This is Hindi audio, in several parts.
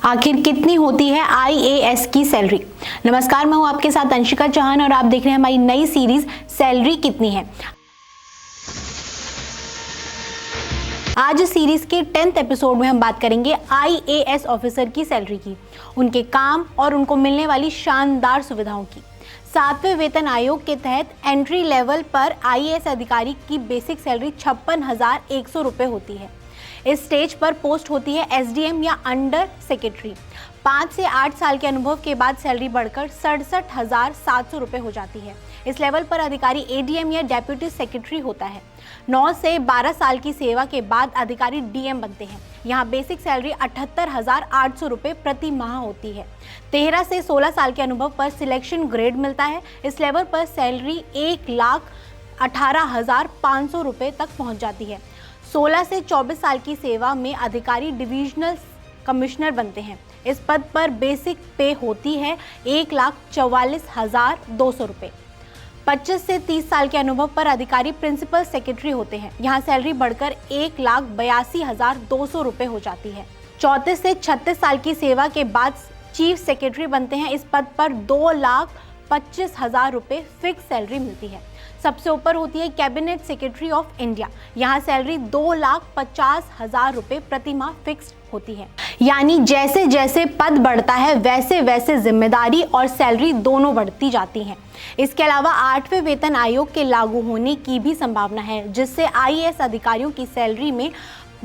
आखिर कितनी होती है आईएएस की सैलरी। नमस्कार, मैं हूं आपके साथ अंशिका चौहान और आप देख रहे हैं हमारी नई सीरीज सैलरी कितनी है। आज इस सीरीज के 10th एपिसोड में हम बात करेंगे आईएएस ऑफिसर की सैलरी की, उनके काम और उनको मिलने वाली शानदार सुविधाओं की। 7वें वेतन आयोग के तहत एंट्री लेवल पर आईएएस अधिकारी की बेसिक सैलरी 56,100 रुपये होती है। इस स्टेज पर पोस्ट होती है एसडीएम या अंडर सेक्रेटरी। 5 से 8 साल के अनुभव के बाद सैलरी बढ़कर 67,700 रुपये हो जाती है। इस लेवल पर अधिकारी एडीएम या डेप्यूटी सेक्रेटरी होता है। 9 से 12 साल की सेवा के बाद अधिकारी डीएम बनते हैं। यहाँ बेसिक सैलरी 78,800 रुपये प्रति माह होती है। 13 से 16 साल के अनुभव पर सिलेक्शन ग्रेड मिलता है। इस लेवल पर सैलरी 1,18,500 रुपये तक पहुँच जाती है। 16 से 24 साल की सेवा में अधिकारी डिविजनल कमिश्नर बनते हैं। इस पद पर बेसिक पे होती है 1,44,200 रुपये। 25 से 30 साल के अनुभव पर अधिकारी प्रिंसिपल सेक्रेटरी होते हैं। यहाँ सैलरी बढ़कर 1,82,200 रुपये हो जाती है। 34 से 36 साल की सेवा के बाद चीफ सेक्रेटरी बनते हैं। इस पद पर 2,25,000 रुपये फिक्स सैलरी मिलती है। सबसे ऊपर होती है कैबिनेट सेक्रेटरी ऑफ इंडिया। यहाँ सैलरी 2,50,000 रुपये प्रति माह फिक्स्ड होती है। यानी जैसे जैसे पद बढ़ता है वैसे वैसे जिम्मेदारी और सैलरी दोनों बढ़ती जाती हैं। इसके अलावा 8वें वेतन आयोग के लागू होने की भी संभावना है, जिससे आईएएस अधिकारियों की सैलरी में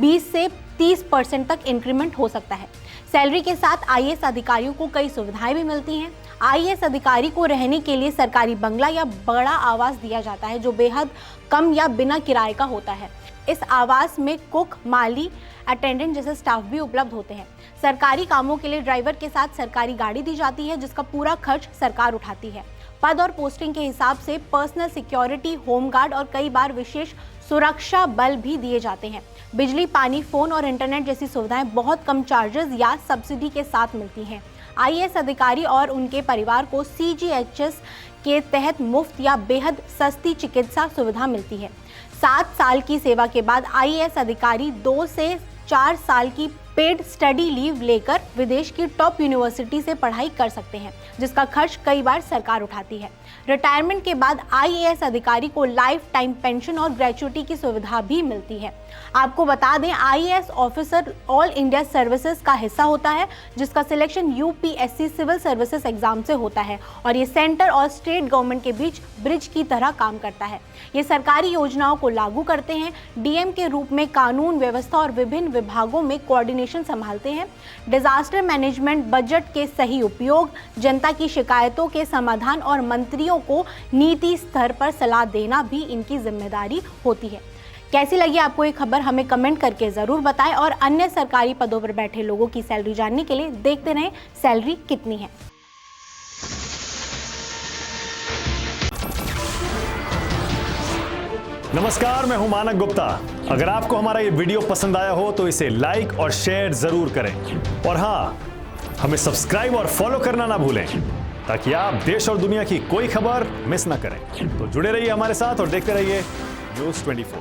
20 से 30% तक इंक्रीमेंट हो सकता है। सैलरी के साथ आईएएस अधिकारियों को कई सुविधाएं भी मिलती हैं। आईएएस अधिकारी को रहने के लिए सरकारी बंगला या बड़ा आवास दिया जाता है, जो बेहद कम या बिना किराए का होता है। इस आवास में कुक, माली, अटेंडेंट जैसे स्टाफ भी उपलब्ध होते हैं। सरकारी कामों के लिए ड्राइवर के साथ सरकारी गाड़ी दी जाती है, जिसका पूरा खर्च सरकार उठाती है। पद और पोस्टिंग के हिसाब से पर्सनल सिक्योरिटी, होमगार्ड और कई बार विशेष सुरक्षा बल भी दिए जाते हैं। बिजली, पानी, फोन और इंटरनेट जैसी सुविधाएं बहुत कम चार्जेस या सब्सिडी के साथ मिलती हैं। आईएएस अधिकारी और उनके परिवार को सीजीएचएस के तहत मुफ्त या बेहद सस्ती चिकित्सा सुविधा मिलती है। 7 साल की सेवा के बाद आईएएस अधिकारी 2 से 4 साल की पेड स्टडी लीव लेकर विदेश की टॉप यूनिवर्सिटी से पढ़ाई कर सकते हैं, जिसका खर्च कई बार सरकार उठाती है। रिटायरमेंट के बाद आईएएस अधिकारी को लाइफ टाइम पेंशन और ग्रेचुइटी की सुविधा भी मिलती है। आपको बता दें, IAS officer all India services का हिस्सा होता है, जिसका selection UPSC civil services exam से होता है और ये सेंटर और स्टेट गवर्नमेंट के बीच ब्रिज की तरह काम करता है। ये सरकारी योजनाओं को लागू करते हैं, डीएम के रूप में कानून व्यवस्था और विभिन्न विभागों में कोऑर्डिनेशन संभालते हैं। डिजास्टर मैनेजमेंट, बजट के सही उपयोग, जनता की शिकायतों के समाधान और मंत्रियों को नीति स्तर पर सलाह देना भी इनकी जिम्मेदारी होती है। कैसी लगी आपको ये खबर, हमें कमेंट करके ज़रूर बताएं और अन्य सरकारी पदों पर बैठे लोगों की सैलरी जानने के लिए देखते रहें सैलरी कितनी है। नमस्कार, मैं हूं मानक गुप्ता। अगर आपको हमारा ये वीडियो पसंद आया हो तो इसे लाइक और शेयर जरूर करें और हाँ, हमें सब्सक्राइब और फॉलो करना ना भूलें, ताकि आप देश और दुनिया की कोई खबर मिस ना करें। तो जुड़े रहिए हमारे साथ और देखते रहिए न्यूज़ 24।